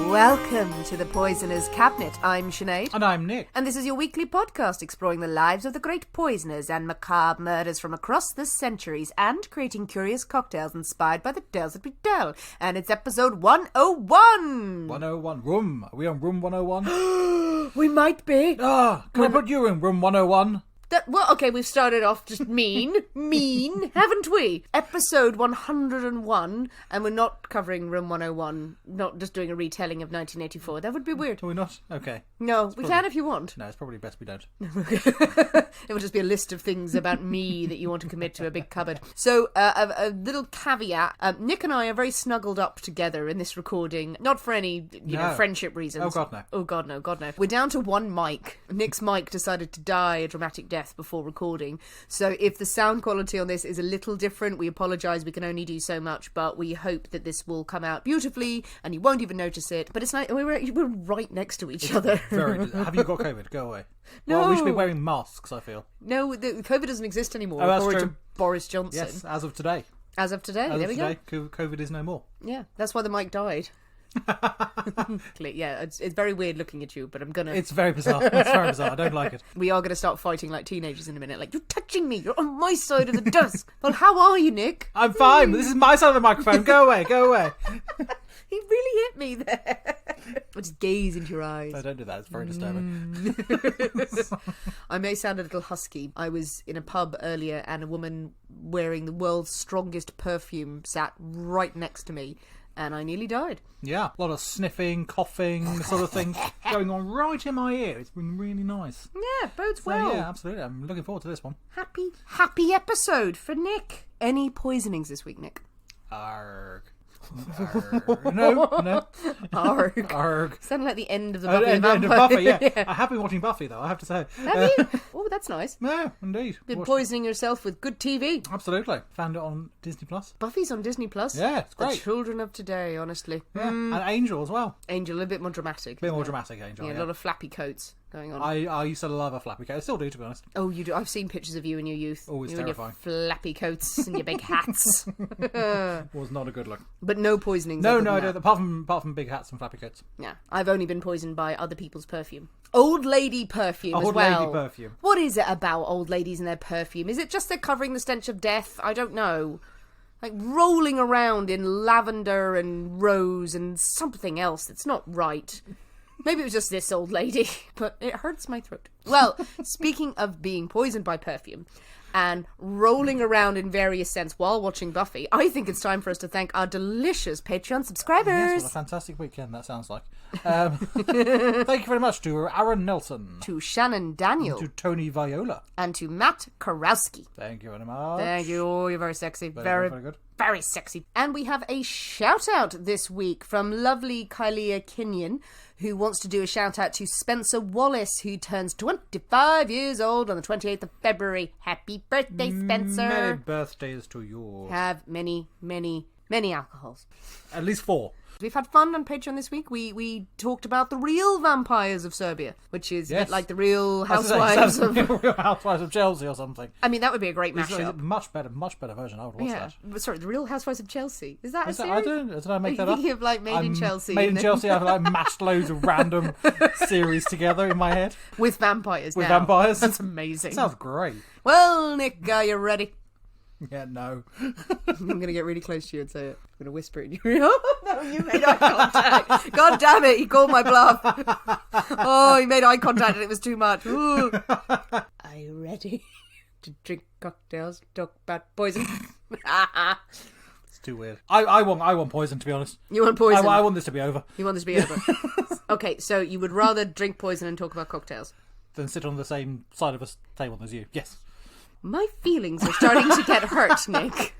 Welcome to the Poisoner's Cabinet. I'm Sinead. And I'm Nick. And this is your weekly podcast exploring the lives of the great poisoners and macabre murders from across the centuries and creating curious cocktails inspired by the tales that we tell. And it's episode 101! 101. Room. Are we on room 101? We might be. Can we put you in room 101? Okay, we've started off just mean, haven't we? Episode 101, and we're not covering Room 101, not just doing a retelling of 1984. That would be weird. Are we not? Okay. No, we can if you want. No, it's probably best we don't. It will just be a list of things about me that you want to commit to a big cupboard. So, a little caveat. Nick and I are very snuggled up together in this recording, not for any, friendship reasons. Oh, God, no. Oh, God, no, God, no. We're down to one mic. Nick's mic decided to die a dramatic death before recording, so if the sound quality on this is a little different, we apologise. We can only do so much, but we hope that this will come out beautifully and you won't even notice it. But it's like we're right next to each other. Have you got COVID? Go away. No. Well, we should be wearing masks, I feel. No, COVID doesn't exist anymore. Oh, that's according true. to Boris Johnson. Yes, as of today. There we go. COVID is no more. Yeah, that's why the mic died. Yeah, it's very weird looking at you, but I'm gonna... It's very bizarre. I don't like it. We are gonna start fighing like teenagers in a minute. Like, you're touching me. You're on my side of the desk. Well, how are you, Nick? I'm fine. This is my side of the microphone. Go away. He really hit me there. I'll just gaze into your eyes. No, don't do that. It's very disturbing. I may sound a little husky. I was in a pub earlier and a woman wearing the world's strongest perfume sat right next to me. And I nearly died. Yeah, a lot of sniffing, coughing, sort of thing going on right in my ear. It's been really nice. Yeah, bodes well. Yeah, absolutely. I'm looking forward to this one. Happy episode for Nick. Any poisonings this week, Nick? Arg. No. Arg. Sounded like the end of the Buffy the Vampire. Buffy, yeah. I have been watching Buffy, though, I have to say. Have you? Oh, that's nice. Yeah, indeed. Been poisoning yourself with good TV. Absolutely. Found it on Disney+. Buffy's on Disney+. Yeah, it's great. The children of today, honestly. Yeah, and Angel as well. Angel, a bit more dramatic. Angel, yeah. A lot of flappy coats going on. I used to love a flappy coat. I still do, to be honest. Oh, you do? I've seen pictures of you in your youth. Always terrifying. And your flappy coats and your big hats. Was not a good look. But no poisonings. No, I don't. Apart from big hats and flappy coats. Yeah, I've only been poisoned by other people's perfume. Old lady perfume as well. Old lady perfume. What is it about old ladies and their perfume? Is it just they're covering the stench of death? I don't know. Like rolling around in lavender and rose and something else that's not right. Maybe it was just this old lady, but it hurts my throat. Well, speaking of being poisoned by perfume and rolling around in various scents while watching Buffy, I think it's time for us to thank our delicious Patreon subscribers. Yes, what a fantastic weekend that sounds like. Thank you very much to Aaron Nelson, to Shannon Daniel, to Tony Viola, and to Matt Karowski. Thank you very much. Thank you. Oh, you're very sexy. Very good. Very sexy. And we have a shout out this week from lovely Kylia Kinyon, who wants to do a shout out to Spencer Wallace, who turns 25 years old on the 28th of February. Happy birthday, Spencer. Many birthdays to you. Have many alcohols. At least 4. We've had fun on Patreon this week. We talked about the real vampires of Serbia, which is a bit like the Real Housewives of... Real Housewives of Chelsea or something. I mean, that would be a great mashup. Much better version. I would watch that. Sorry, the Real Housewives of Chelsea. Is that a series? I don't know, make that Are you up? thinking of like Made in Chelsea? Made in Chelsea, I've like mashed loads of random series together in my head. With vampires Vampires. That's amazing. Sounds great. Well, Nick, are you ready? Yeah, no. I'm going to get really close to you and say it. I'm going to whisper it in your ear. Oh, no, you made eye contact. God damn it, he called my bluff. Oh, he made eye contact and it was too much. Ooh. Are you ready to drink cocktails, talk about poison? It's too weird. I want poison, to be honest. You want poison? I want this to be over. You want this to be over? Okay, so you would rather drink poison and talk about cocktails? Than sit on the same side of a table as you. Yes. My feelings are starting to get hurt, Nick.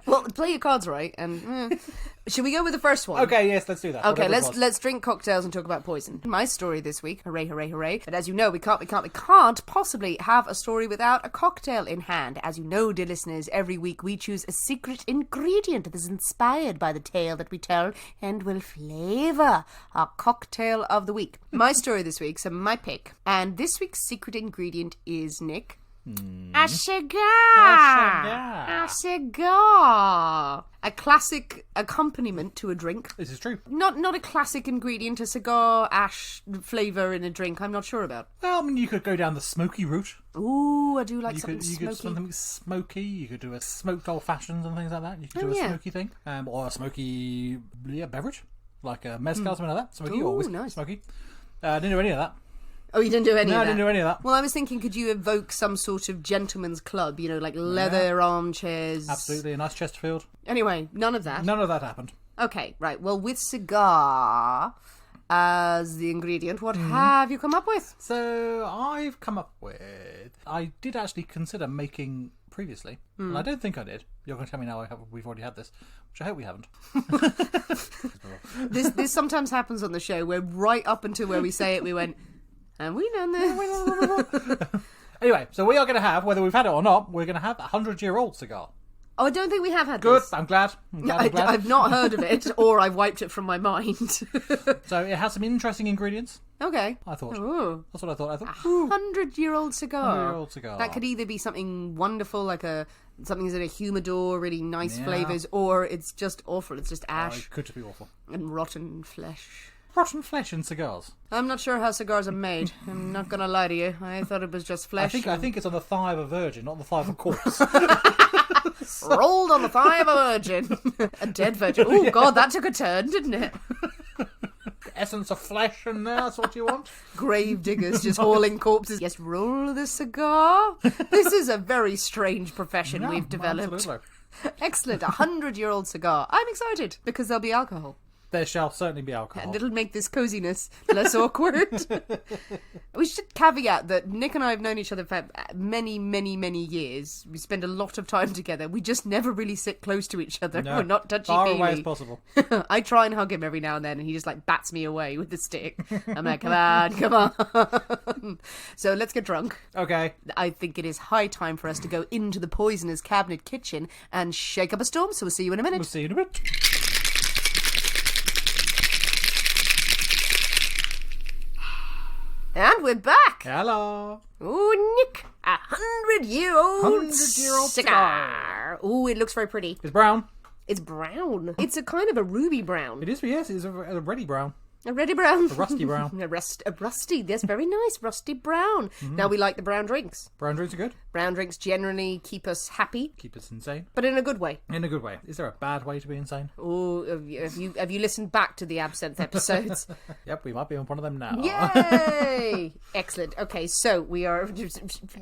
Well, play your cards right, and should we go with the first one? Okay, yes, let's do that. Okay, let's drink cocktails and talk about poison. My story this week, hooray, hooray, hooray! But as you know, we can't possibly have a story without a cocktail in hand. As you know, dear listeners, every week we choose a secret ingredient that is inspired by the tale that we tell and will flavour our cocktail of the week. My story this week, so my pick, and this week's secret ingredient is, Nick, A cigar. A cigar. A classic accompaniment to a drink. This is true. Not a classic ingredient, a cigar ash flavour in a drink. I'm not sure about. Well, I mean, you could go down the smoky route. Ooh, I do like something You smoky. could something smoky. You could do a smoked old fashions and things like that. You could do a smoky thing, or a smoky beverage, like a mezcal, something like that. Smoky or whiskey, nice. Smoky. Didn't do any of that. Oh, you didn't do any of that? No, I didn't do any of that. Well, I was thinking, could you evoke some sort of gentleman's club? You know, like leather armchairs. Absolutely, a nice Chesterfield. Anyway, none of that. None of that happened. Okay, right. Well, with cigar as the ingredient, what have you come up with? So I've come up with. I did actually consider making previously, and I don't think I did. You're going to tell me now we've already had this, which I hope we haven't. This sometimes happens on the show, where right up until where we say it, we went, and we done this. Anyway, so we are going to have, whether we've had it or not, we're going to have a 100-year-old cigar. Oh, I don't think we have had Good, this. I'm glad. I've not heard of it, or I've wiped it from my mind. So it has some interesting ingredients, Okay. I thought. Ooh. That's what I thought. I thought, 100-year-old cigar. 100-year-old cigar. That could either be something wonderful, like something that's in a humidor, really nice flavours, or it's just awful. It's just ash it could just be awful. and rotten flesh. Rotten flesh in cigars. I'm not sure how cigars are made. I'm not going to lie to you. I thought it was just flesh. I think it's on the thigh of a virgin, not the thigh of a corpse. rolled on the thigh of a virgin. A dead virgin. Oh, God, that took a turn, didn't it? Essence of flesh in there, that's what you want. Grave diggers just hauling corpses. Yes, roll the cigar. This is a very strange profession we've developed. Absolutely. Excellent. 100-year-old cigar. I'm excited because there'll be alcohol. There shall certainly be alcohol. And it'll make this coziness less awkward. We should caveat that Nick and I have known each other for many, many, many years. We spend a lot of time together. We just never really sit close to each other. No, We're not touchy-feely. far away as possible. I try and hug him every now and then, and he just like bats me away with the stick. I'm like, come on. So let's get drunk. Okay. I think it is high time for us to go into the poisoner's cabinet kitchen and shake up a storm. So we'll see you in a minute. We'll see you in a bit. And we're back. Hello. Ooh, Nick, 100-year-old cigar. Ooh, it looks very pretty. It's brown. It's brown. It's a kind of a ruby brown. It is, yes, it's a ready brown. A ready brown. A rusty brown. a rusty. That's very nice. Rusty brown. Now we like the brown drinks. Brown drinks are good. Brown drinks generally keep us happy, Keep us insane. but in a good way. In a good way. Is there a bad way to be insane? Oh, have you listened back to the absinthe episodes? Yep, we might be on one of them now. Yay! Excellent. Okay, so we are...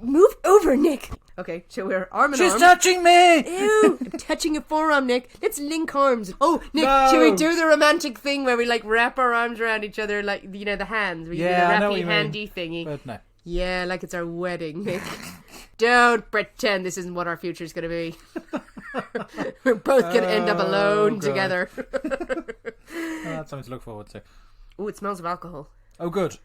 Move over, Nick! Okay, so we're arm in She's arm. touching me! Ew! I'm touching your forearm, Nick. Let's link arms. Oh, Nick, No. should we do the romantic thing where we, like, wrap our arms around each other, like, you know, the hands? We Yeah, I do know the what you rappy, mean. handy thingy. But no. Yeah, like it's our wedding, Nick. Don't pretend this isn't what our future's going to be. We're both going to end up alone God. together. Oh, that's something to look forward to. Oh, it smells of alcohol. Oh, good.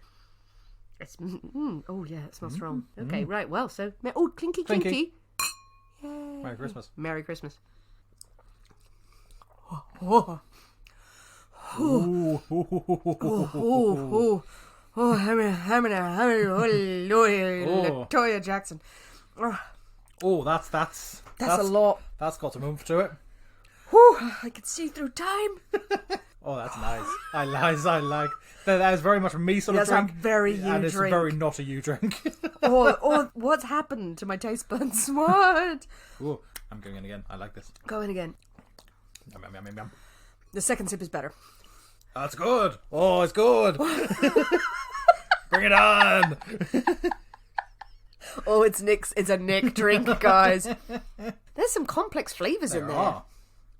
It's oh yeah, it smells strong. Okay, right. Well, so clinky. Clinky. Yay. Merry Christmas. Merry Christmas. Ooh. Latoya Jackson. Oh, that's a lot. That's got some oomph to it. Whew, I can see through time. Oh, that's nice. I like. That is very much a me sort of That's a drink. very you and it's drink. very not a you drink. Oh, what's happened to my taste buds? What? Ooh, I'm going in again. I like this. Go in again. Yum, yum, yum, yum, yum. The second sip is better. That's good. Oh, it's good. Bring it on. Oh, it's a Nick drink, guys. There's some complex flavours in there. Are.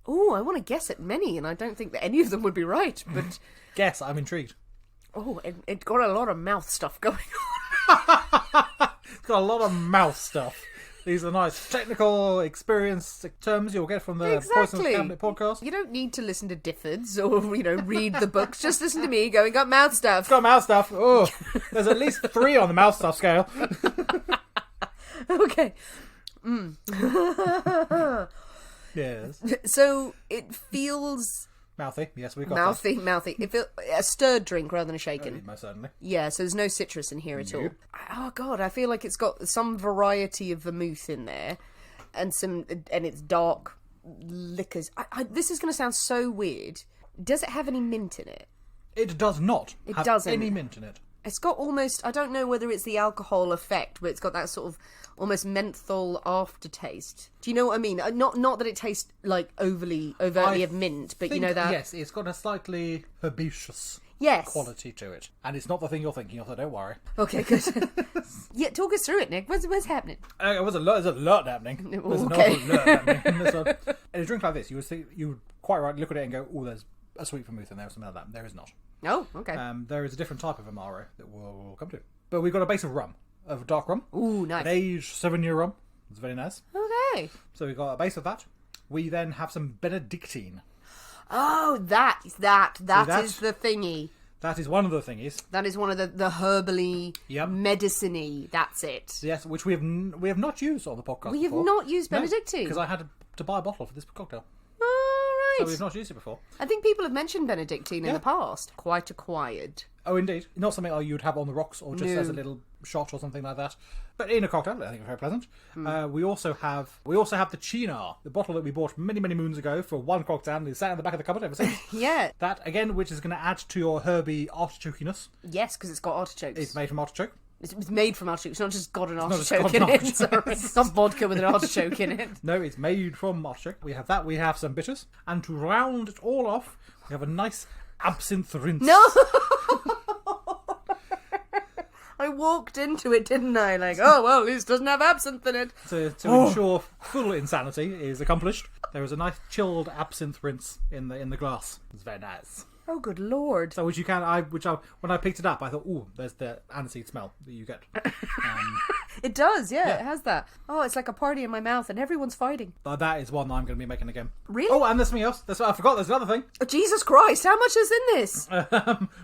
Oh, I want to guess at many, and I don't think that any of them would be right. But Guess, I'm intrigued. oh, it got a lot of mouth stuff going on. It's got a lot of mouth stuff. These are nice technical experience terms you'll get from the Poison's Exactly. Cabinet podcast. You don't need to listen to Diffords or read the books. Just listen to me going, got mouth stuff. It's got mouth stuff. Oh, there's at least 3 on the mouth stuff scale. Okay. Yes. So it feels Mouthy. Yes, we've got that. Mouthy. It feels a stirred drink rather than a shaken. Most certainly. Yeah, so there's no citrus in here at all. Nope. Oh god, I feel like it's got some variety of vermouth in there, and it's dark liquors. This is going to sound so weird. Does it have any mint in it? It does not have doesn't. any mint in it. It's got almost, I don't know whether it's the alcohol effect, but it's got that sort of almost menthol aftertaste. Do you know what I mean? Not that it tastes like overtly of mint, but you know that. Yes, it's got a slightly herbaceous quality to it, and it's not the thing you're thinking of. So don't worry. Okay, good. Yeah, talk us through it, Nick. What's happening? There's a lot happening. There's Okay. an awful lot happening in this one. In a drink like this, you would quite right look at it and go, "Oh, there's a sweet vermouth in there," or something like that. There is not. Oh, okay. There is a different type of Amaro that we'll come to. But we've got a base of rum, of dark rum. Ooh, nice. An aged 7-year rum. It's very nice. Okay. So we've got a base of that. We then have some Benedictine. Oh, that is the thingy. That is one of the thingies. That is one of the herbally, medicine-y. That's it. Yes, which we have not used on the podcast We have before. not used Benedictine. Because I had to buy a bottle for this cocktail. All right. So we've not used it before. I think people have mentioned Benedictine in the past. Quite acquired. Oh, indeed. Not something you'd have on the rocks or just as a little shot or something like that. But in a cocktail, I think it's very pleasant. We also have the Chinar, the bottle that we bought many, many moons ago for one cocktail, and it's sat in the back of the cupboard ever since. Yeah. That, again, which is going to add to your herby artichokiness. Yes, because it's got artichokes. It's made from artichoke. It's made from artichoke. It's not just got an not just artichoke got in an it. Sorry. It's not vodka with an artichoke in it. No, it's made from artichoke. We have that. We have some bitters. And to round it all off, we have a nice absinthe rinse. No! I walked into it, didn't I? Like, oh, well, this doesn't have absinthe in it. To ensure full insanity is accomplished, there is a nice chilled absinthe rinse in the glass. It's very nice. Oh, good lord. So when I picked it up, I thought, ooh, there's the aniseed smell that you get. It does, yeah, it has that. Oh, it's like a party in my mouth and everyone's fighting. That is one that I'm going to be making again. Really? Oh, and there's something else. I forgot, there's another thing. Oh, Jesus Christ, how much is in this?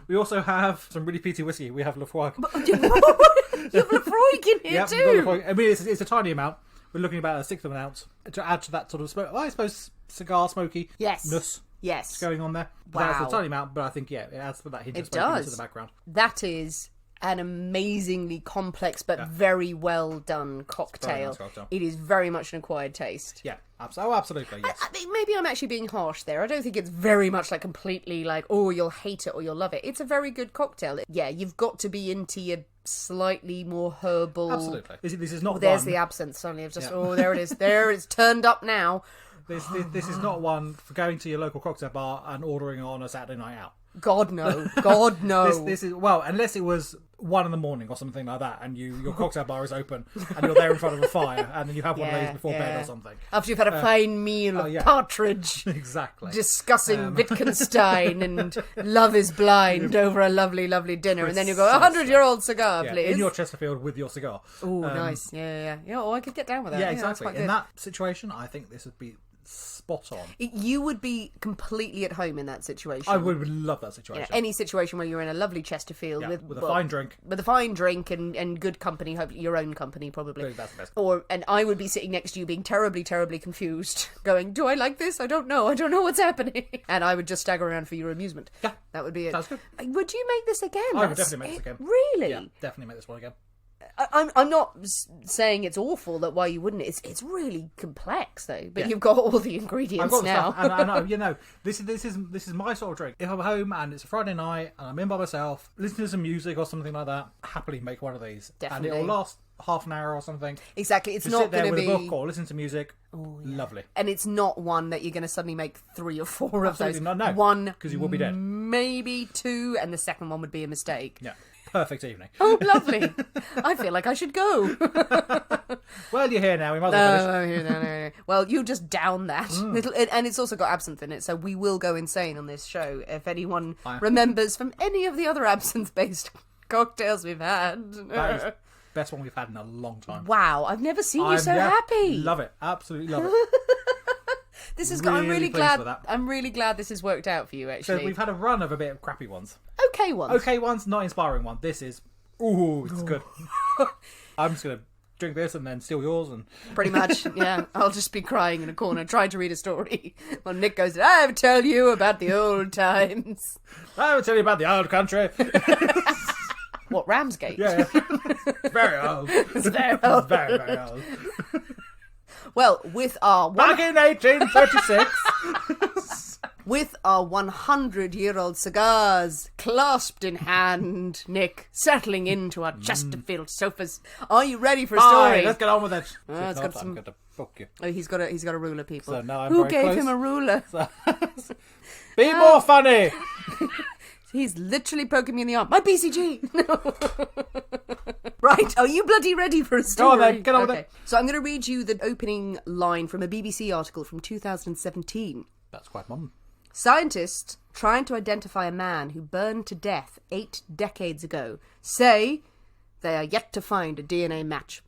We also have some really peaty whiskey. We have Lafroig. You have Lafroig in here Yep, too. we've got Lafroig. I mean, it's a tiny amount. We're looking about a sixth of an ounce to add to that sort of smoke. Well, I suppose cigar smoky. Yes. Going on there. But Wow. that's a tiny amount, but I think, it adds to that hint of It smokiness does. in the background. That is an amazingly complex but very well done cocktail. Very nice cocktail. It is very much an acquired taste. Yeah, absolutely, yes. I think maybe I'm actually being harsh there. I don't think it's very much like completely like, oh, you'll hate it or you'll love it. It's a very good cocktail. Yeah, you've got to be into your slightly more herbal. Absolutely. This is not There's one... the absinthe suddenly. I've just, there it is. There it's turned up now. This is not one for going to your local cocktail bar and ordering on a Saturday night out. God no. God no. This is, well, unless it was 1 a.m. or something like that, and your cocktail bar is open, and you're there in front of a fire, and then you have one of these before bed or something. After you've had a fine meal of partridge. Exactly. Discussing Wittgenstein and Love is Blind over a lovely, lovely dinner. And then you go, 100-year-old cigar, please. In your Chesterfield with your cigar. Oh, nice. Yeah. Oh, I could get down with that. Yeah, that's exactly. quite In good. that situation, I think this would be spot on. You would be completely at home in that situation. I would love that situation. Yeah, any situation where you're in a lovely Chesterfield with a fine drink. With a fine drink and good company, hopefully your own company probably. That's the best. And I would be sitting next to you being terribly, terribly confused, going, do I like this? I don't know what's happening. And I would just stagger around for your amusement. Yeah. That would be it. That's good. Would you make this again? I would definitely make this again. Really? Yeah, definitely make this one again. I'm not saying it's awful that why you wouldn't. It's really complex though. But you've got all the ingredients I've got now. the stuff, and this is my sort of drink. If I'm home and it's a Friday night and I'm in by myself, listening to some music or something like that, happily make one of these. Definitely. And it'll last half an hour or something. Exactly. It's Just not sit there going to with be a book or listen to music. Oh, yeah. Lovely. And it's not one that you're going to suddenly make 3 or 4 Absolutely of those. not, no, one, because you will be dead. Maybe 2, and the second one would be a mistake. Yeah. Perfect evening. Oh, lovely. I feel like I should go. Well, you're here now. We might as well finish. No. Well, you just down that. And it's also got absinthe in it, so we will go insane on this show if anyone remembers from any of the other absinthe-based cocktails we've had. That is the best one we've had in a long time. Wow, I've never seen you so happy. Love it. Absolutely love it. I'm really glad. with that. I'm really glad this has worked out for you. Actually, So we've had a run of a bit of crappy ones. okay ones. Okay ones, not inspiring one. This is, it's good. I'm just going to drink this and then steal yours. And Pretty much, yeah. I'll just be crying in a corner, trying to read a story. While Nick goes, I'll tell you about the old times. I will tell you about the old country. What, Ramsgate? Yeah. Very old. It's very old. Very, very old. Well, with our Back in 1836. With our 100-year-old cigars clasped in hand, Nick, settling into our Chesterfield sofas. Are you ready for a story? Fine, let's get on with it. It's got some- I'm going to fuck you. Oh, he's got a ruler, people. So now I'm Who very gave close. him a ruler? Be more funny. He's literally poking me in the arm. My BCG! Right, are you bloody ready for a story? Go on then, get on with it. So I'm going to read you the opening line from a BBC article from 2017. That's quite modern. Scientists trying to identify a man who burned to death 8 decades ago say they are yet to find a DNA match.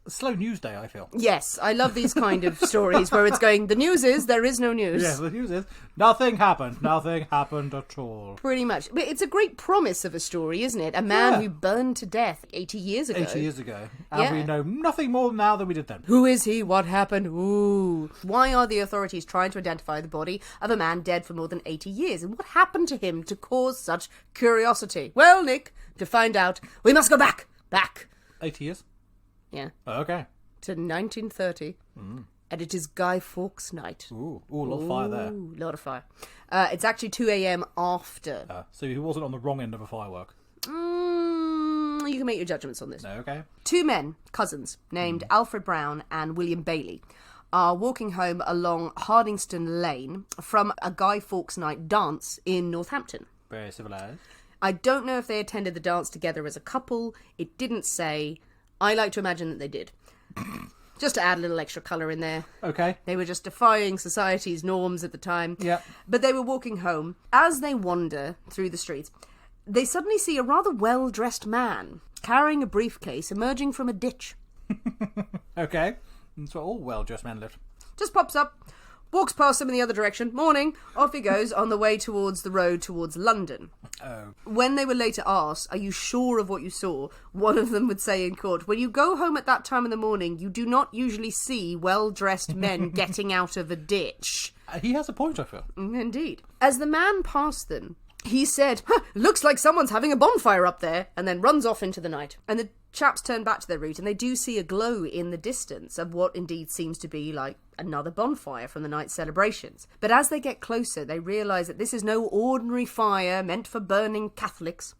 Slow news day, I feel. Yes, I love these kind of stories where it's going, the news is, there is no news. Yeah, the news is, nothing happened. Nothing happened at all. Pretty much. But it's a great promise of a story, isn't it? A man who burned to death 80 years ago. 80 years ago. And Yeah. we know nothing more now than we did then. Who is he? What happened? Ooh. Why are the authorities trying to identify the body of a man dead for more than 80 years? And what happened to him to cause such curiosity? Well, Nick, to find out, we must go back. Back. 80 years? Yeah. Okay. To 1930. And it is Guy Fawkes night. Ooh, a lot of fire there. Ooh, lot of fire. It's actually 2 a.m. after. So he wasn't on the wrong end of a firework. You can make your judgments on this. Okay. 2 men, cousins, named Alfred Brown and William Bailey, are walking home along Hardingston Lane from a Guy Fawkes night dance in Northampton. Very civilized. I don't know if they attended the dance together as a couple. It didn't say. I like to imagine that they did. Just to add a little extra colour in there. Okay. They were just defying society's norms at the time. Yeah. But they were walking home. As they wander through the streets, they suddenly see a rather well-dressed man carrying a briefcase emerging from a ditch. Okay. That's where all well-dressed men live. Just pops up, walks past them in the other direction. Morning. Off he goes on the way towards the road towards London. Oh. When they were later asked, are you sure of what you saw? One of them would say in court, when you go home at that time in the morning, you do not usually see well-dressed men getting out of a ditch. He has a point, I feel. Indeed. As the man passed them, he said, looks like someone's having a bonfire up there, and then runs off into the night. And the chaps turn back to their route, and they do see a glow in the distance of what indeed seems to be like another bonfire from the night's celebrations. But as they get closer, they realise that this is no ordinary fire meant for burning Catholics.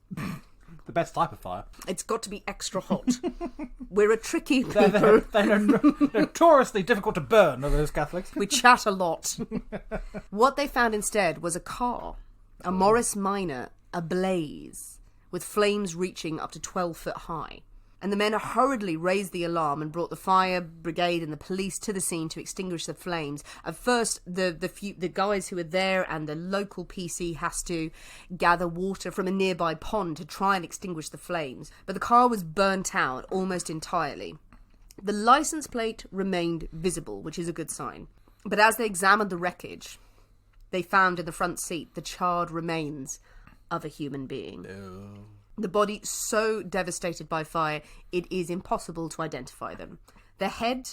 The best type of fire. It's got to be extra hot. We're a tricky people. They're notoriously difficult to burn, are those Catholics? We chat a lot. What they found instead was a car, a Morris Minor, ablaze, with flames reaching up to 12 foot high. And the men hurriedly raised the alarm and brought the fire brigade and the police to the scene to extinguish the flames. At first, the guys who were there and the local PC has to gather water from a nearby pond to try and extinguish the flames. But the car was burnt out almost entirely. The license plate remained visible, which is a good sign. But as they examined the wreckage, they found in the front seat the charred remains of a human being. No. The body so devastated by fire, it is impossible to identify them. The head,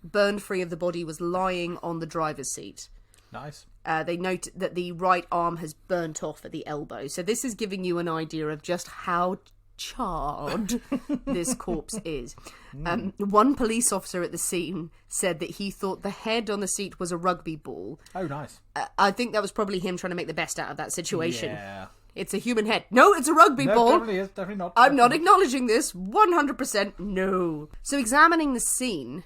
burned free of the body, was lying on the driver's seat. Nice. They note that the right arm has burnt off at the elbow. So this is giving you an idea of just how charred this corpse is. One police officer at the scene said that he thought the head on the seat was a rugby ball. Oh, nice. I think that was probably him trying to make the best out of that situation. Yeah. It's a human head. No, it's a rugby No, ball. definitely is. Definitely not. I'm not acknowledging this. 100% no. So examining the scene,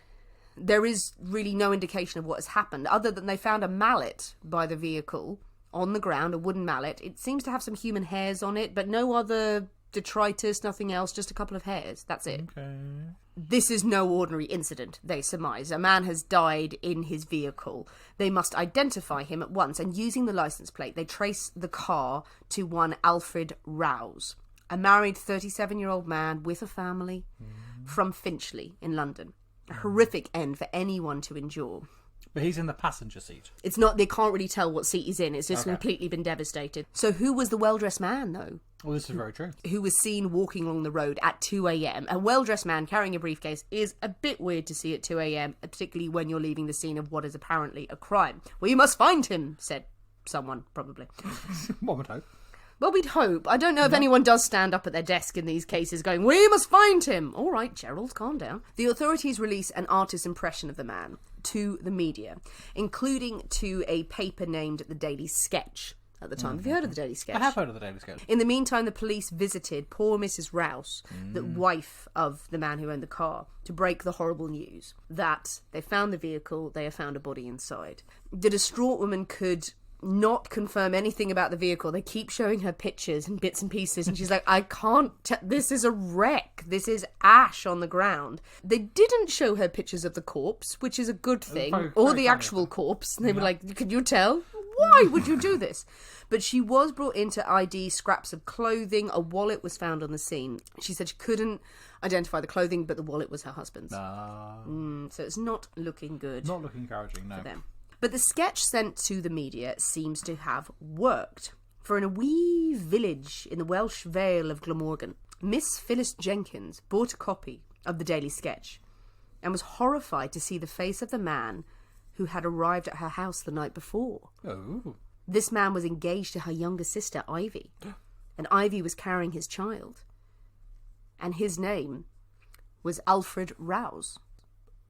there is really no indication of what has happened, other than they found a mallet by the vehicle on the ground, a wooden mallet. It seems to have some human hairs on it, but no other detritus, nothing else, just a couple of hairs. That's it. Okay. This is no ordinary incident, they surmise. A man has died in his vehicle. They must identify him at once, and using the license plate, they trace the car to one Alfred Rouse, a married 37-year-old man with a family from Finchley in London. A horrific end for anyone to endure. But he's in the passenger seat. It's not, they can't really tell what seat he's in. It's just Okay. completely been devastated. So who was the well-dressed man, though? Well, this is very true. Who was seen walking along the road at 2 a.m. A well-dressed man carrying a briefcase is a bit weird to see at 2 a.m., particularly when you're leaving the scene of what is apparently a crime. "We must find him," said someone, probably. One would hope. Well, we'd hope. I don't know if anyone does stand up at their desk in these cases going, "We must find him." All right, Gerald, calm down. The authorities release an artist's impression of the man to the media, including to a paper named The Daily Sketch at the time. Have you heard of The Daily Sketch? I have heard of the Daily Sketch. In the meantime, the police visited poor Mrs. Rouse, the wife of the man who owned the car, to break the horrible news that they found the vehicle, they have found a body inside. The distraught woman could not confirm anything about the vehicle. They keep showing her pictures and bits and pieces, and she's like, "I can't, this is a wreck. This is ash on the ground." They didn't show her pictures of the corpse, which is a good thing, very, or very the funny. actual corpse. They were like, "Could you tell? Why would you do this?" But she was brought in to ID scraps of clothing. A wallet was found on the scene. She said she couldn't identify the clothing, but the wallet was her husband's. So it's not looking good Not looking encouraging, no. for them. But the sketch sent to the media seems to have worked. For in a wee village in the Welsh Vale of Glamorgan, Miss Phyllis Jenkins bought a copy of the Daily Sketch and was horrified to see the face of the man who had arrived at her house the night before. Oh. This man was engaged to her younger sister, Ivy, and Ivy was carrying his child. And his name was Alfred Rouse.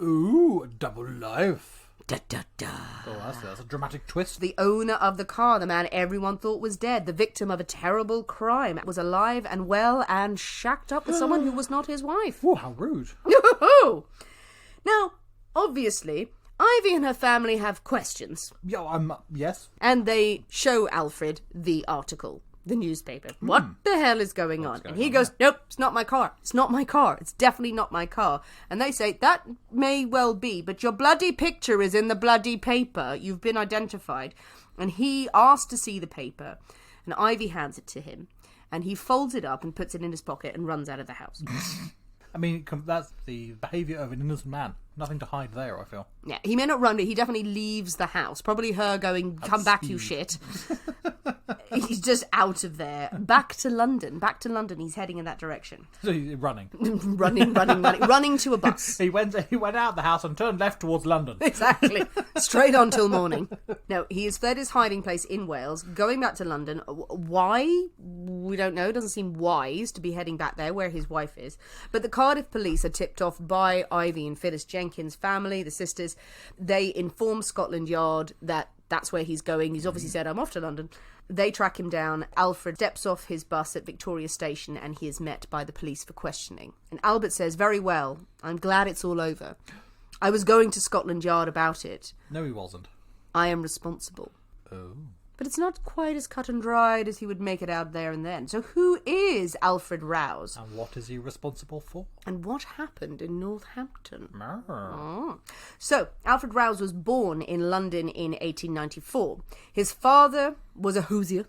Ooh, a double life. Da, da, da. Oh, that's a dramatic twist. The owner of the car, the man everyone thought was dead, the victim of a terrible crime, was alive and well and shacked up with someone who was not his wife. Oh, how rude. Now, obviously, Ivy and her family have questions, Yeah, yes. and they show Alfred the article, the newspaper. What the hell is going on? And he goes, "Nope, it's not my car. It's not my car. It's definitely not my car." And they say, "That may well be, but your bloody picture is in the bloody paper. You've been identified." And he asks to see the paper, and Ivy hands it to him, and he folds it up and puts it in his pocket and runs out of the house. I mean, that's the behaviour of an innocent man. Nothing to hide there, I feel. Yeah, he may not run, but he definitely leaves the house. Probably her going, "Come back, you shit." He's just out of there. Back to London. He's heading in that direction. So he's running. running to a bus. He went out the house and turned left towards London. Exactly. Straight on till morning. No, he has fled his hiding place in Wales, going back to London. Why? We don't know. It doesn't seem wise to be heading back there where his wife is. But the Cardiff police are tipped off by Ivy and Phyllis Jenkins' family, the sisters. They inform Scotland Yard that that's where he's going. He's obviously said, "I'm off to London." They track him down. Alfred steps off his bus at Victoria Station and he is met by the police for questioning. And Albert says, "Very well, I'm glad it's all over. I was going to Scotland Yard about it. No, he wasn't. I am responsible." Oh. But it's not quite as cut and dried as he would make it out there and then. So who is Alfred Rouse? And what is he responsible for? And what happened in Northampton? Oh. So, Alfred Rouse was born in London in 1894. His father was a hoosier.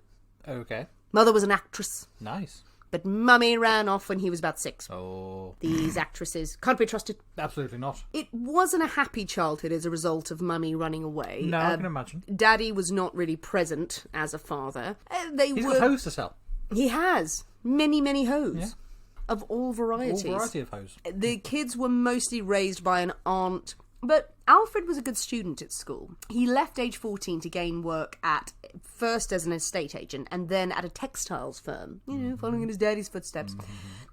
Okay. Mother was an actress. Nice. But Mummy ran off when he was about 6. Oh. These actresses can't be trusted. Absolutely not. It wasn't a happy childhood as a result of Mummy running away. No, I can imagine. Daddy was not really present as a father. He's got hoes to sell. He has. Many, many hoes. Yeah. Of all varieties. All variety of hoes. The kids were mostly raised by an aunt, but Alfred was a good student at school. He left age 14 to gain work first as an estate agent and then at a textiles firm, following in his daddy's footsteps.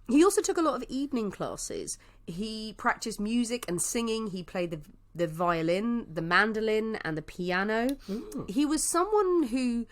He also took a lot of evening classes. He practiced music and singing. He played the violin, the mandolin, and the piano. Ooh. He was someone who...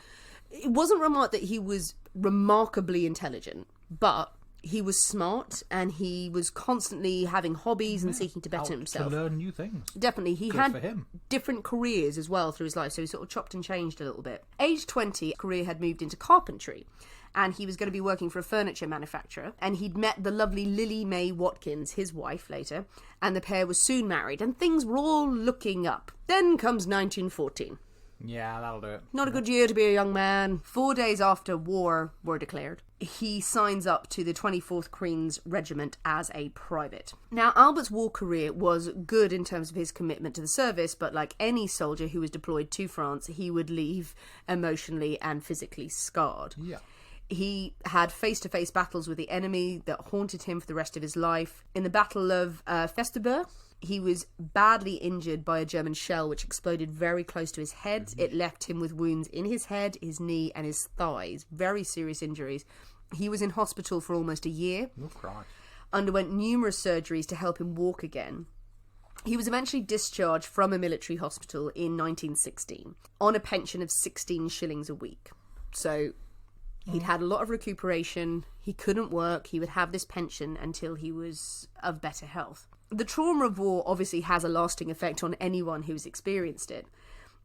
It wasn't remarked that he was remarkably intelligent, but... He was smart and he was constantly having hobbies and seeking to better himself. To learn new things. Definitely. He Good had for him. Different careers as well through his life, so he sort of chopped and changed a little bit. Age 20, career had moved into carpentry and he was going to be working for a furniture manufacturer and he'd met the lovely Lily Mae Watkins, his wife later, and the pair was soon married and things were all looking up. Then comes 1914. Yeah, that'll do it. Not a good year to be a young man. 4 days after war were declared, he signs up to the 24th Queen's Regiment as a private. Now, Albert's war career was good in terms of his commitment to the service, but like any soldier who was deployed to France, he would leave emotionally and physically scarred. Yeah. He had face-to-face battles with the enemy that haunted him for the rest of his life. In the Battle of Festubert, he was badly injured by a German shell which exploded very close to his head. It left him with wounds in his head, his knee and his thighs. Very serious injuries. He was in hospital for almost a year. Oh, Christ. Underwent numerous surgeries to help him walk again. He was eventually discharged from a military hospital in 1916 on a pension of 16 shillings a week. So he'd had a lot of recuperation. He couldn't work. He would have this pension until he was of better health. The trauma of war obviously has a lasting effect on anyone who's experienced it.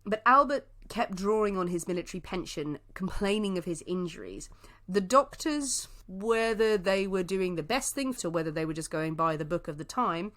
But Albert kept drawing on his military pension, complaining of his injuries. The doctors, whether they were doing the best thing or whether they were just going by the book of the time,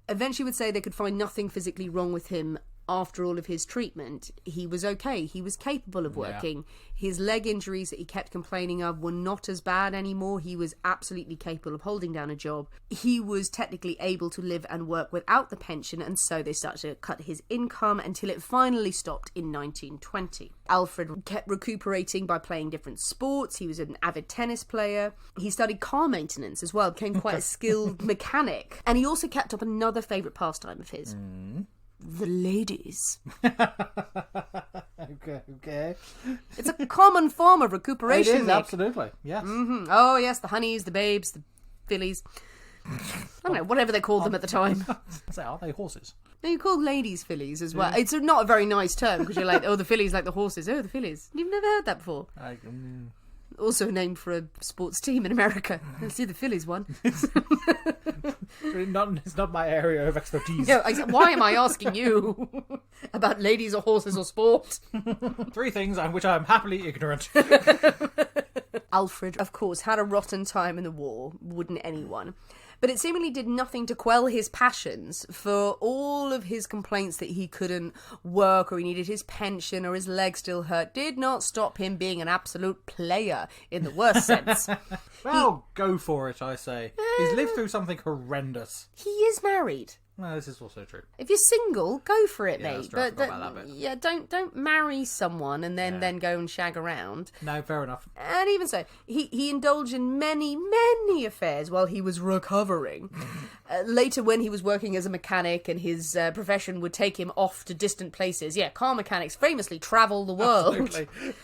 eventually would say they could find nothing physically wrong with him. After all of his treatment, he was okay. He was capable of working. Yeah. His leg injuries that he kept complaining of were not as bad anymore. He was absolutely capable of holding down a job. He was technically able to live and work without the pension, and so they started to cut his income until it finally stopped in 1920. Alfred kept recuperating by playing different sports. He was an avid tennis player. He studied car maintenance as well, became quite a skilled mechanic. And he also kept up another favourite pastime of his. The ladies. Okay. It's a common form of recuperation, It is, Nick. absolutely. Yes. Mm-hmm. Oh, yes, the honeys, the babes, the fillies. I don't know, whatever they called them at the time. Are they horses? No, you call ladies fillies as well. It's not a very nice term because you're like, oh, the fillies like the horses. Oh, the fillies. You've never heard that before. Also named for a sports team in America. Let's see the Phillies one. It's not my area of expertise. No, why am I asking you about ladies or horses or sport? 3 things on which I am happily ignorant. Alfred, of course, had a rotten time in the war. Wouldn't anyone? But it seemingly did nothing to quell his passions. For all of his complaints that he couldn't work or he needed his pension or his leg still hurt did not stop him being an absolute player in the worst sense. Well, go for it, I say. He's lived through something horrendous. He is married. No, this is also true. If you're single, go for it, Yeah, mate. that's true. I forgot about that bit. Yeah, don't marry someone and then go and shag around. No, fair enough. And even so, he indulged in many affairs while he was recovering. Later, when he was working as a mechanic and his profession would take him off to distant places. Yeah, car mechanics famously travel the world. Absolutely.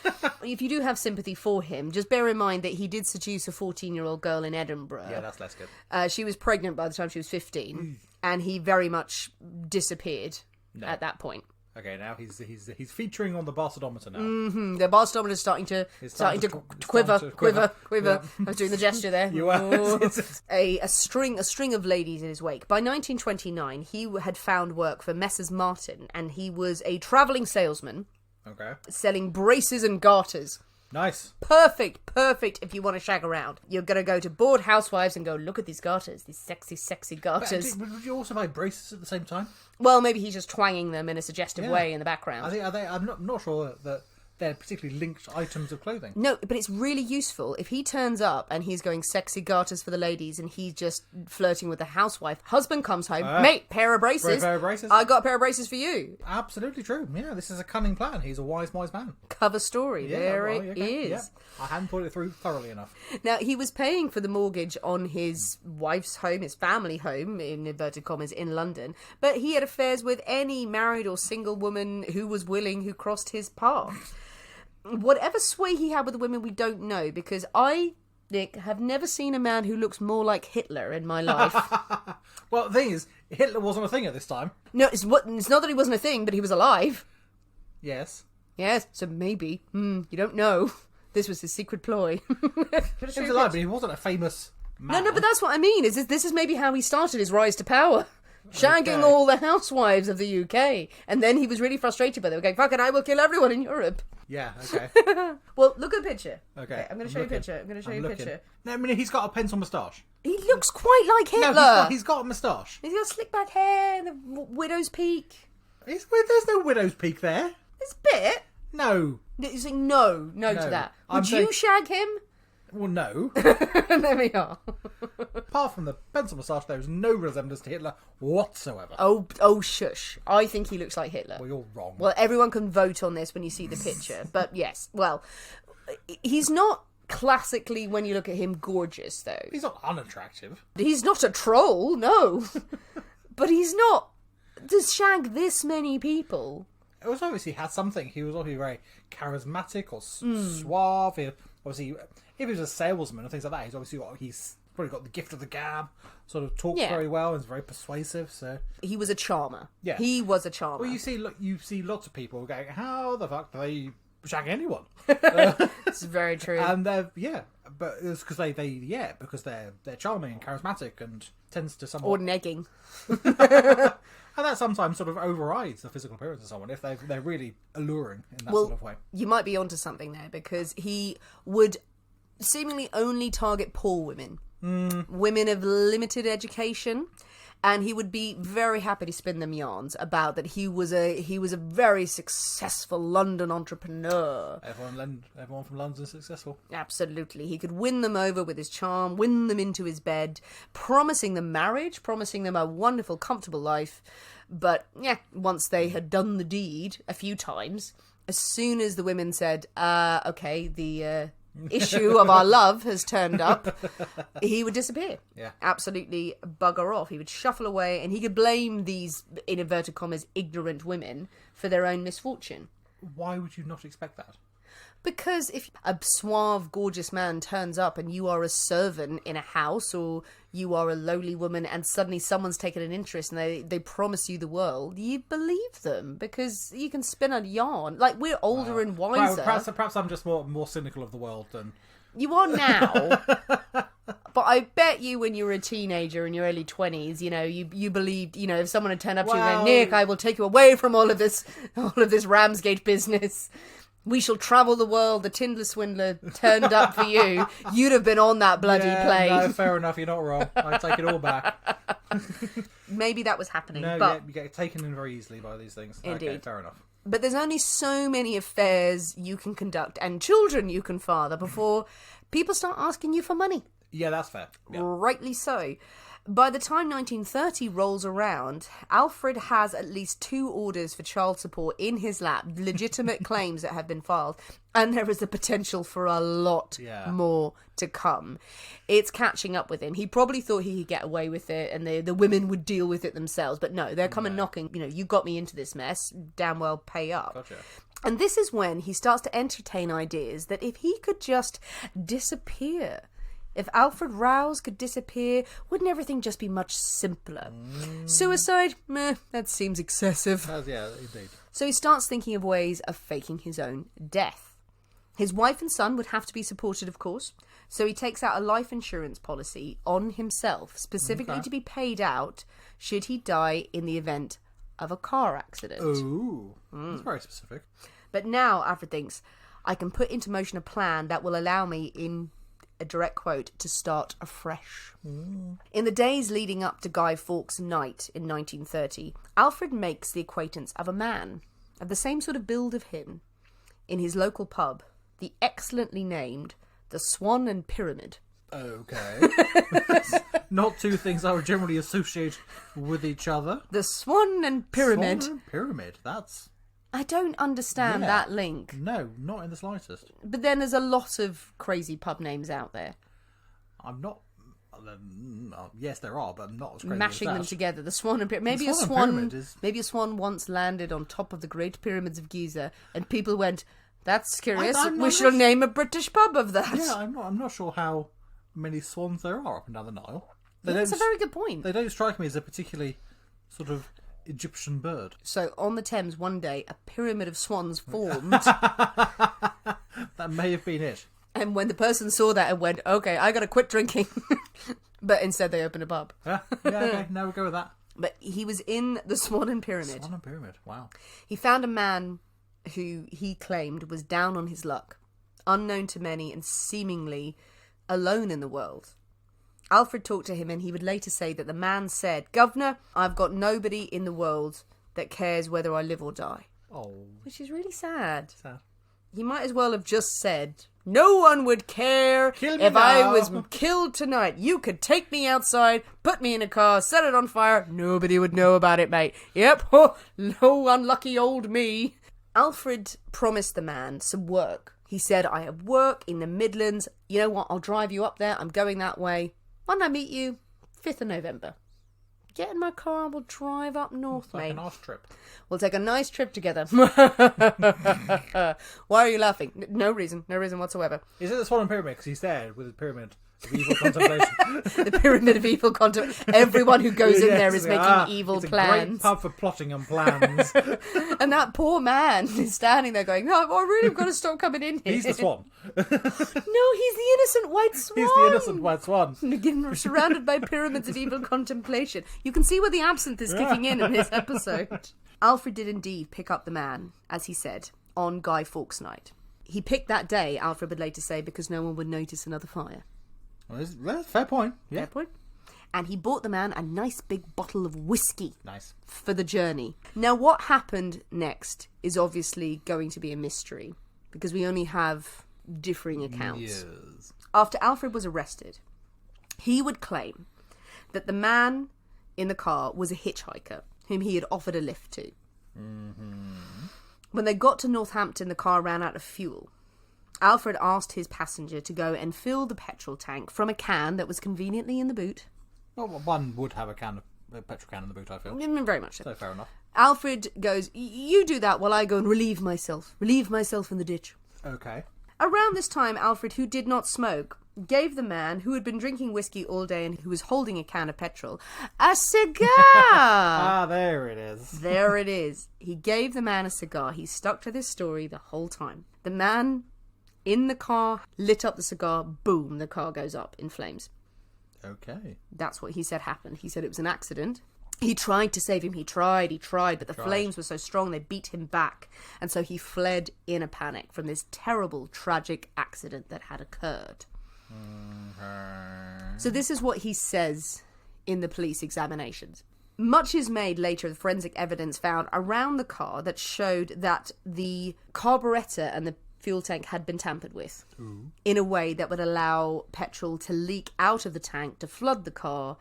If you do have sympathy for him, just bear in mind that he did seduce a 14-year-old girl in Edinburgh. Yeah, that's less good. She was pregnant by the time she was 15. And he very much disappeared at that point. Okay, now he's featuring on the Barcelometer now. Mm-hmm. The Barcelometer is starting to quiver. Yeah. I was doing the gesture there. You were. A string of ladies in his wake. By 1929, he had found work for Messrs. Martin, and he was a travelling salesman. Okay. Selling braces and garters. Nice. Perfect if you want to shag around. You're going to go to bored housewives and go, look at these garters, these sexy garters. But would you also buy braces at the same time? Well, maybe he's just twanging them in a suggestive way in the background. I'm not sure that they're particularly linked items of clothing. No, but it's really useful. If he turns up and he's going sexy garters for the ladies and he's just flirting with the housewife, husband comes home, mate, pair of braces. I got a pair of braces for you. Absolutely true. Yeah, this is a cunning plan. He's a wise man. Cover story. There it is. Yeah. I hadn't thought it through thoroughly enough. Now, he was paying for the mortgage on his wife's home, his family home, in inverted commas, in London. But he had affairs with any married or single woman who was willing, who crossed his path. Whatever sway he had with the women, we don't know, because I, Nick, have never seen a man who looks more like Hitler in my life. Well, the thing is, Hitler wasn't a thing at this time. No, it's not that he wasn't a thing, but he was alive. Yes. Yes, so maybe. You don't know. This was his secret ploy. He was alive, but he wasn't a famous man. No, but that's what I mean. This is maybe how he started his rise to power. Shagging all the housewives of the UK. And then he was really frustrated by them. Okay, fuck it, I will kill everyone in Europe. Yeah, okay. Well, look at the picture. Okay. I'm going to show you a picture. No, I mean, he's got a pencil moustache. He looks quite like Hitler. No, he's got a moustache. He's got slick back hair and the widow's peak. There's no widow's peak there. This bit? No. You're saying no to that. Would you shag him? Well, no. There we are. Apart from the pencil moustache, there is no resemblance to Hitler whatsoever. Oh, shush. I think he looks like Hitler. Well, you're wrong. Well, everyone can vote on this when you see the picture. But yes, well, he's not classically, when you look at him, gorgeous, though. He's not unattractive. He's not a troll, no. But he's not to shag this many people. It was obviously had something. He was obviously very charismatic or suave. Obviously, if he was a salesman and things like that, he's probably got the gift of the gab. Sort of talks very well and is very persuasive. So he was a charmer. Yeah, he was a charmer. Well, you see lots of people going, "How the fuck do they shag anyone?" It's very true. And but it's because because they're charming and charismatic and tends to somewhat or negging. And that sometimes sort of overrides the physical appearance of someone if they're really alluring in that sort of way. You might be onto something there, because he would seemingly only target poor women, women of limited education, and he would be very happy to spin them yarns about that he was a very successful London entrepreneur. Everyone from London is successful. Absolutely. He could win them over with his charm, win them into his bed, promising them marriage, promising them a wonderful, comfortable life. But, once they had done the deed a few times, as soon as the women said, okay, the issue of our love has turned up, he would disappear. Yeah. Absolutely bugger off. He would shuffle away, and he could blame these, in inverted commas, ignorant women for their own misfortune. Why would you not expect that? Because if a suave, gorgeous man turns up and you are a servant in a house, or you are a lowly woman and suddenly someone's taken an interest and they promise you the world, you believe them because you can spin a yarn. Like, we're older and wiser. Perhaps I'm just more cynical of the world than... You are now. But I bet you when you were a teenager in your early 20s, you believed, if someone had turned up to you and said, Nick, I will take you away from all of this Ramsgate business. We shall travel the world. The Tinder swindler turned up for you. You'd have been on that bloody plane. No, fair enough. You're not wrong. I take it all back. Maybe that was happening. No, but you get taken in very easily by these things. Indeed. Okay, fair enough. But there's only so many affairs you can conduct and children you can father before people start asking you for money. Yeah, that's fair. Yeah. Rightly so. By the time 1930 rolls around, Alfred has at least 2 orders for child support in his lap, legitimate claims that have been filed, and there is the potential for a lot more to come. It's catching up with him. He probably thought he could get away with it and the women would deal with it themselves, but no, they're coming knocking, you got me into this mess, damn well pay up. Gotcha. And this is when he starts to entertain ideas that if he could just disappear... If Alfred Rouse could disappear, wouldn't everything just be much simpler? Suicide? Meh, that seems excessive. Yeah, indeed. So he starts thinking of ways of faking his own death. His wife and son would have to be supported, of course, so he takes out a life insurance policy on himself, specifically to be paid out should he die in the event of a car accident. Ooh, that's very specific. But now Alfred thinks, I can put into motion a plan that will allow me, in a direct quote, to start afresh. In the days leading up to Guy Fawkes' night in 1930, Alfred makes the acquaintance of a man of the same sort of build of him in his local pub, the excellently named the Swan and Pyramid. Okay. Not two things I would generally associate with each other. The Swan and Pyramid. Swan and Pyramid, that's... I don't understand that link. No, not in the slightest. But then there's a lot of crazy pub names out there. I'm not... yes, there are, but I'm not as crazy Mashing as that. them together. The Swan and Pyramid. Maybe The Swan and Pyramid is... Maybe a swan once landed on top of the Great Pyramids of Giza, and people went, "That's curious. We shall name a British pub of that." Yeah, I'm not sure how many swans there are up and down the Nile. That's a very good point. They don't strike me as a particularly sort of Egyptian bird. So on the Thames one day, a pyramid of swans formed. That may have been it. And when the person saw that and went, "Okay, I gotta quit drinking," but instead they opened a pub. Yeah, okay, now we'll go with that. But he was in the Swan and Pyramid. Swan and Pyramid, wow. He found a man who he claimed was down on his luck, unknown to many and seemingly alone in the world. Alfred talked to him, and he would later say that the man said, "Governor, I've got nobody in the world that cares whether I live or die." Oh. Which is really sad. Sad. He might as well have just said, "No one would care if I was killed tonight. You could take me outside, put me in a car, set it on fire. Nobody would know about it, mate. Yep, no unlucky old me." Alfred promised the man some work. He said, "I have work in the Midlands. You know what? I'll drive you up there. I'm going that way. Why don't I meet you 5th of November? Get in my car, we'll drive up north, mate. Like a nice trip. We'll take a nice trip together." Why are you laughing? No reason whatsoever. Is it the Swan Pyramid? Because he's there with his pyramid of evil contemplation. The pyramid of evil contemplation. Everyone who goes in there is making evil it's plans. It's a great pub for plotting and plans. And that poor man is standing there going, "No, I really have got to stop coming in here." He's the swan. No, he's the innocent white swan. He's the innocent white swan. Again, surrounded by pyramids of evil contemplation. You can see where the absinthe is kicking in this episode. Alfred did indeed pick up the man, as he said, on Guy Fawkes night. He picked that day, Alfred would later say, because no one would notice another fire. Well, that's fair point. Yeah. Fair point. And he bought the man a nice big bottle of whiskey. Nice. For the journey. Now, what happened next is obviously going to be a mystery, because we only have differing accounts. Yes. After Alfred was arrested, he would claim that the man in the car was a hitchhiker whom he had offered a lift to. Mm-hmm. When they got to Northampton, the car ran out of fuel. Alfred asked his passenger to go and fill the petrol tank from a can that was conveniently in the boot. Well, one would have a petrol can in the boot, I feel. Very much so. So fair enough. Alfred goes, "You do that while I go and relieve myself in the ditch." Okay. Around this time, Alfred, who did not smoke, gave the man who had been drinking whiskey all day and who was holding a can of petrol a cigar. Ah, there it is. There it is. He gave the man a cigar. He stuck to this story the whole time. The man in the car lit up the cigar. Boom, the car goes up in flames. Okay. That's what he said happened. He said it was an accident. He tried to save him. He tried, but the flames were so strong they beat him back. And so he fled in a panic from this terrible, tragic accident that had occurred. Okay. So this is what he says in the police examinations. Much is made later of the forensic evidence found around the car that showed that the carburettor and the fuel tank had been tampered with. Ooh. In a way that would allow petrol to leak out of the tank to flood the car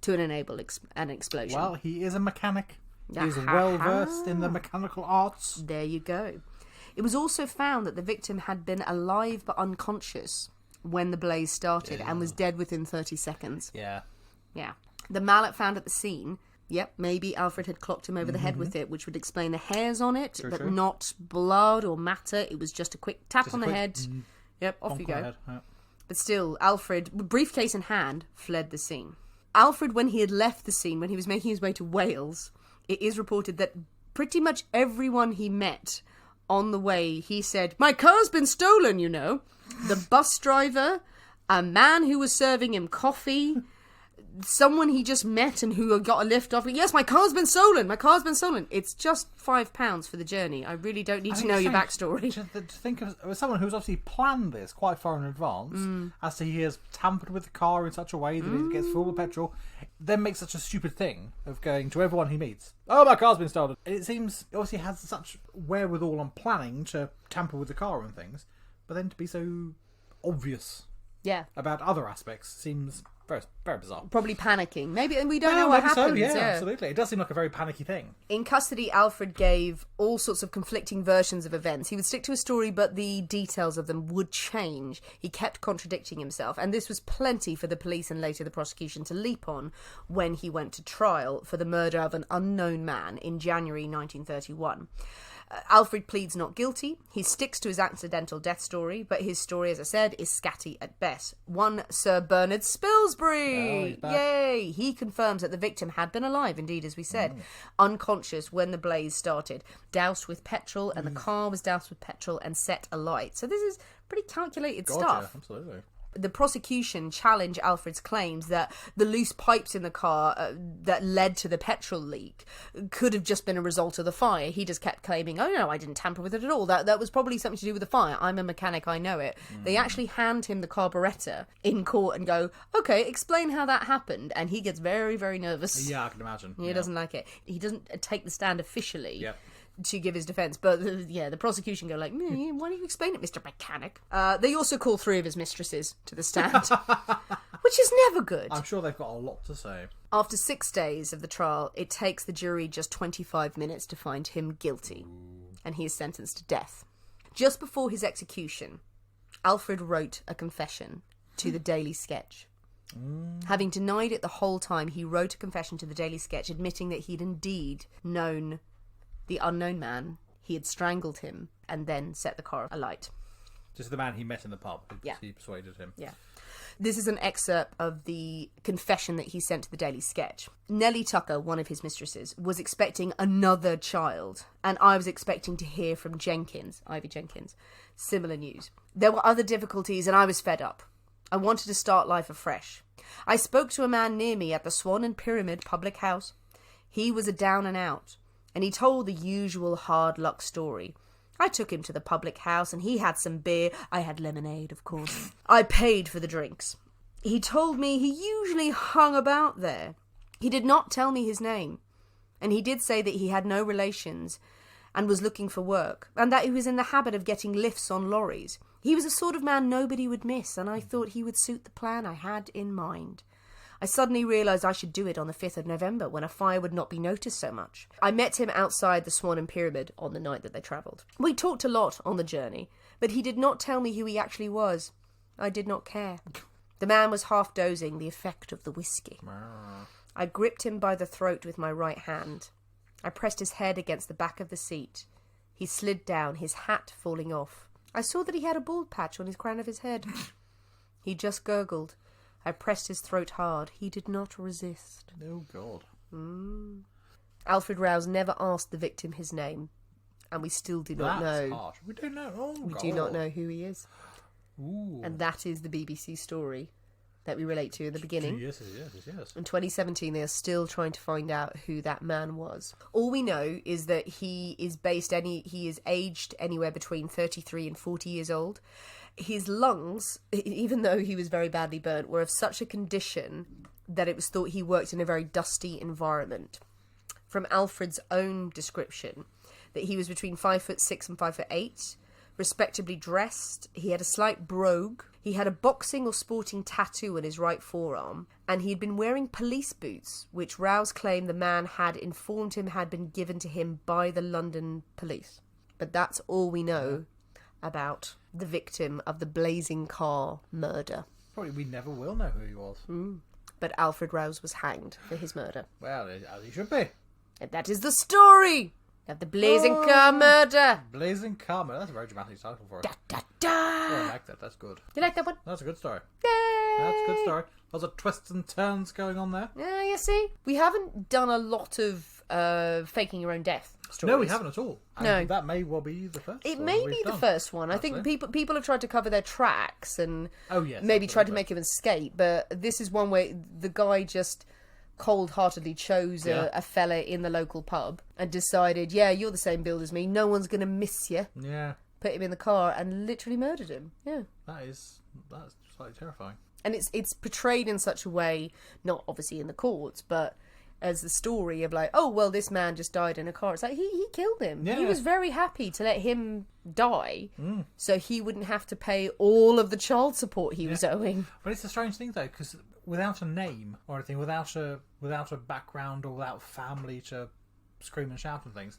to enable an explosion. Well, he is a mechanic. He's well versed in the mechanical arts. There you go. It was also found that the victim had been alive but unconscious when the blaze started and was dead within 30 seconds. Yeah. Yeah. The mallet found at the scene, yep, maybe Alfred had clocked him over the head with it, which would explain the hairs on it, but not blood or matter. It was just a quick tap on the head. Yep, off you go. Yeah. But still, Alfred, briefcase in hand, fled the scene. Alfred, when he had left the scene, when he was making his way to Wales, it is reported that pretty much everyone he met on the way, he said, "My car's been stolen, you know." The bus driver, a man who was serving him coffee, someone he just met and who got a lift off. "Yes, my car's been stolen. My car's been stolen." It's just £5 for the journey. I really don't need to know your backstory. To think of someone who's obviously planned this quite far in advance, as to he has tampered with the car in such a way that it gets full of petrol, then makes such a stupid thing of going to everyone he meets, "Oh, my car's been stolen." It seems obviously has such wherewithal on planning to tamper with the car and things, but then to be so obvious about other aspects seems very, very bizarre. Probably panicking. Maybe, and we don't know what happens. So, yeah, absolutely. It does seem like a very panicky thing. In custody, Alfred gave all sorts of conflicting versions of events. He would stick to a story, but the details of them would change. He kept contradicting himself, and this was plenty for the police and later the prosecution to leap on when he went to trial for the murder of an unknown man in January 1931. Alfred pleads not guilty. He sticks to his accidental death story, but his story, as I said, is scatty at best. One Sir Bernard Spilsbury! Yay! He confirms that the victim had been alive, indeed, as we said, unconscious when the blaze started, doused with petrol, and the car was doused with petrol and set alight. So this is pretty calculated stuff. Absolutely. The prosecution challenged Alfred's claims that the loose pipes in the car that led to the petrol leak could have just been a result of the fire. He just kept claiming, "Oh no, I didn't tamper with it at all. That was probably something to do with the fire. I'm a mechanic, I know it." They actually hand him the carburettor in court and go, "Okay, explain how that happened." And he gets very, very nervous. Yeah, I can imagine. He doesn't like it. He doesn't take the stand officially. Yep. to give his defence. But, the prosecution go like, why don't you explain it, Mr. Mechanic? They also call 3 of his mistresses to the stand, which is never good. I'm sure they've got a lot to say. After 6 days of the trial, it takes the jury just 25 minutes to find him guilty, and he is sentenced to death. Just before his execution, Alfred wrote a confession to the Daily Sketch. Having denied it the whole time, he wrote a confession to the Daily Sketch admitting that he'd indeed known the unknown man, he had strangled him, and then set the car alight. This is the man he met in the pub. Yeah. He persuaded him. Yeah. This is an excerpt of the confession that he sent to the Daily Sketch. Nellie Tucker, one of his mistresses, was expecting another child, and I was expecting to hear from Ivy Jenkins. Similar news. There were other difficulties, and I was fed up. I wanted to start life afresh. I spoke to a man near me at the Swan and Pyramid public house. He was a down and out, and he told the usual hard luck story. I took him to the public house, and he had some beer. I had lemonade, of course. I paid for the drinks. He told me he usually hung about there. He did not tell me his name, and he did say that he had no relations and was looking for work, and that he was in the habit of getting lifts on lorries. He was the sort of man nobody would miss, and I thought he would suit the plan I had in mind. I suddenly realised I should do it on the 5th of November, when a fire would not be noticed so much. I met him outside the Swan and Pyramid on the night that they travelled. We talked a lot on the journey, but he did not tell me who he actually was. I did not care. The man was half dozing, the effect of the whiskey. I gripped him by the throat with my right hand. I pressed his head against the back of the seat. He slid down, his hat falling off. I saw that he had a bald patch on his crown of his head. He just gurgled. I pressed his throat hard. He did not resist. Oh, God. Alfred Rouse never asked the victim his name, and we still do not know. That's harsh. We don't know. Oh, we God. do not know who he is. Ooh. And that is the BBC story that we relate to in the beginning. Yes. In 2017, they are still trying to find out who that man was. All we know is that he is aged anywhere between 33 and 40 years old. His lungs, even though he was very badly burnt, were of such a condition that it was thought he worked in a very dusty environment. From Alfred's own description, that he was between 5'6" and 5'8", respectably dressed. He had a slight brogue. He had a boxing or sporting tattoo on his right forearm, and he had been wearing police boots, which Rouse claimed the man had informed him had been given to him by the London police. But that's all we know about the victim of the blazing car murder. Probably we never will know who he was. But Alfred Rouse was hanged for his murder. Well, as he should be. And that is the story of the blazing car murder. Blazing car murder. That's a very dramatic title for it. Da, da, da. Oh, I like that. That's good. You like that one? That's a good story. Yay! That's a good story. Lots of twists and turns going on there. Yeah, you see? We haven't done a lot of faking your own death stories. No, we haven't at all. And no. That may well be the first It one may we've be the done. first one. I think people have tried to cover their tracks and maybe tried to make him escape, but this is one where the guy just cold-heartedly chose a fella in the local pub and decided, you're the same build as me, no one's going to miss you. Yeah. Put him in the car and literally murdered him. Yeah. That's slightly terrifying. And it's portrayed in such a way, not obviously in the courts, but as the story of like, oh, well, this man just died in a car. It's like, he killed him. Yeah. He was very happy to let him die so he wouldn't have to pay all of the child support he was owing. But it's a strange thing, though, because without a name or anything, without a background or without family to scream and shout and things,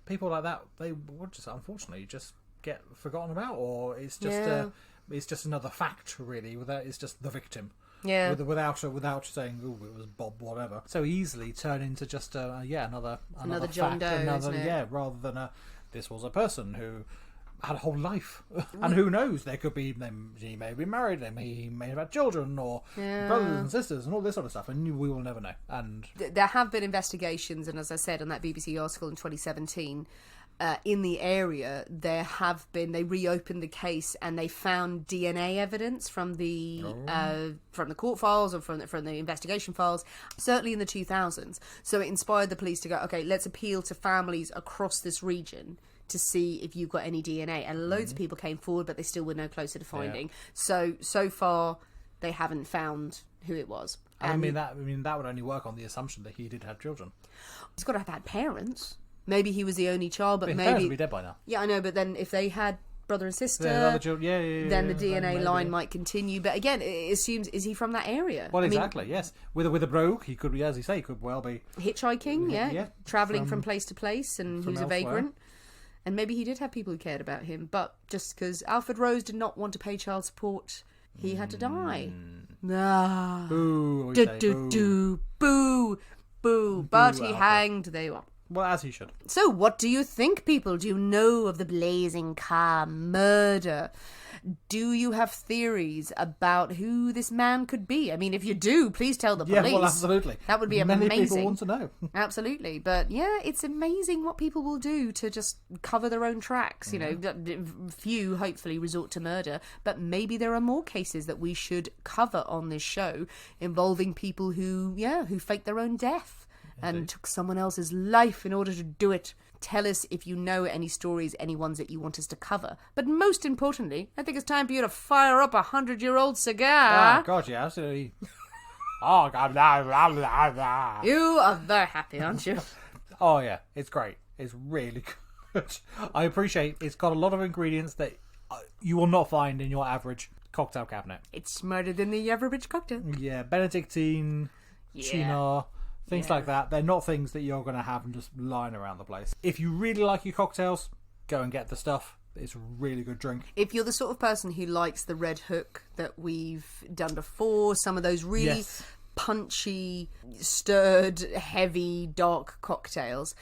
people like that, they would just, unfortunately, just get forgotten about, or it's just another fact, really. It's just the victim. Yeah. Without saying, "Oh, it was Bob," whatever. So easily turn into just another John fact, Doe, isn't it? rather than this was a person who had a whole life, and who knows? There could be he may be married, he may have had children, or brothers and sisters, and all this sort of stuff, and we will never know. And there have been investigations, and as I said on that BBC article in 2017. In the area, they reopened the case and they found DNA evidence from the court files or from the investigation files, certainly in the 2000s. So it inspired the police to go, okay, let's appeal to families across this region to see if you've got any DNA. And loads of people came forward, but they still were no closer to finding. So far, they haven't found who it was. I mean that would only work on the assumption that he did have children. He's got to have had parents. Maybe he was the only child, but His parents maybe... would be dead by now. Yeah, I know, but then if they had brother and sister, Yeah, then the DNA line might continue. But again, it assumes, is he from that area? Well, exactly, yes. With a brogue, he could be, as you say, he could well be... Hitchhiking, travelling from place to place, and he was a vagrant. And maybe he did have people who cared about him, but just because Alfred Rouse did not want to pay child support, he had to die. Boo, boo. But he hanged, there you are. Well, as he should. So, what do you think, people? Do you know of the blazing car murder? Do you have theories about who this man could be? I mean, if you do, please tell the police. Yeah, well, absolutely. That would be amazing. Many people want to know. Absolutely. But yeah, it's amazing what people will do to just cover their own tracks. You know, few hopefully resort to murder, but maybe there are more cases that we should cover on this show involving people who faked their own death. And took someone else's life in order to do it. Tell us if you know any stories, any ones that you want us to cover. But most importantly, I think it's time for you to fire up a 100-year-old cigar. Oh, God, yeah, absolutely. Oh, God, blah, blah, blah, blah. You are very happy, aren't you? Oh, yeah, it's great. It's really good. I appreciate it's got a lot of ingredients that you will not find in your average cocktail cabinet. It's smarter than the average cocktail. Yeah, Benedictine, Cynar... Things like that. They're not things that you're going to have and just lying around the place. If you really like your cocktails, go and get the stuff. It's a really good drink. If you're the sort of person who likes the Red Hook that we've done before, some of those really punchy, stirred, heavy, dark cocktails,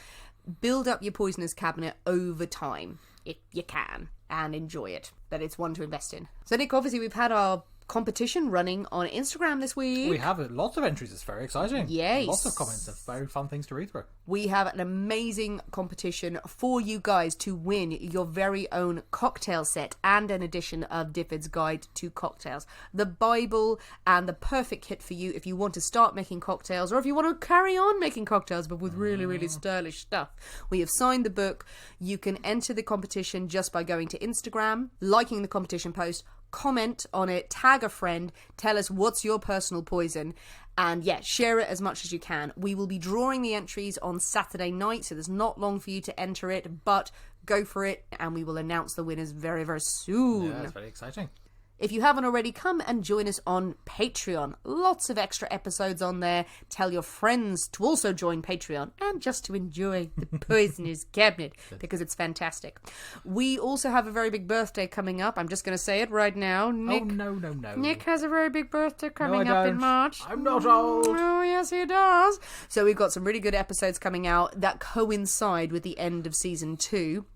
build up your poisonous cabinet over time, if you can, and enjoy it. But it's one to invest in. So, Nick, obviously we've had our competition running on Instagram this week. We have lots of entries. It's very exciting. Yes. Lots of comments. It's very fun things to read through. We have an amazing competition for you guys to win your very own cocktail set and an edition of Difford's Guide to Cocktails. The Bible and the perfect kit for you if you want to start making cocktails or if you want to carry on making cocktails but with really, really stylish stuff. We have signed the book. You can enter the competition just by going to Instagram, liking the competition post, comment on it, tag a friend, tell us what's your personal poison, and share it as much as you can. We will be drawing the entries on Saturday night, so there's not long for you to enter it, but go for it, and we will announce the winners very, very soon. Yeah, it's very exciting. If you haven't already, come and join us on Patreon. Lots of extra episodes on there. Tell your friends to also join Patreon and just to enjoy the Poisoner's Cabinet because it's fantastic. We also have a very big birthday coming up. I'm just going to say it right now. Nick, oh, no. Nick has a very big birthday coming up in March. I'm not old. Oh, yes, he does. So we've got some really good episodes coming out that coincide with the end of Season 2.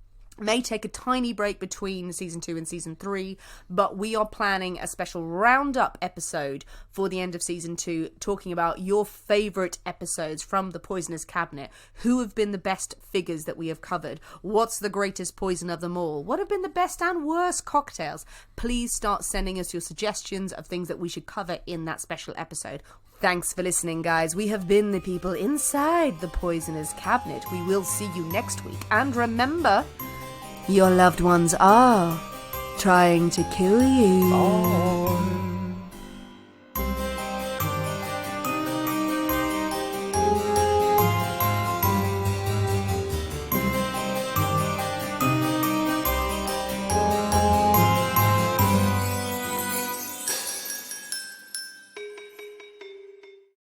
May take a tiny break between Season 2 and Season 3, but we are planning a special roundup episode for the end of Season 2, talking about your favourite episodes from the Poisoner's Cabinet. Who have been the best figures that we have covered? What's the greatest poison of them all? What have been the best and worst cocktails? Please start sending us your suggestions of things that we should cover in that special episode. Thanks for listening, guys. We have been the people inside the Poisoner's Cabinet. We will see you next week. And remember, your loved ones are trying to kill you. Oh.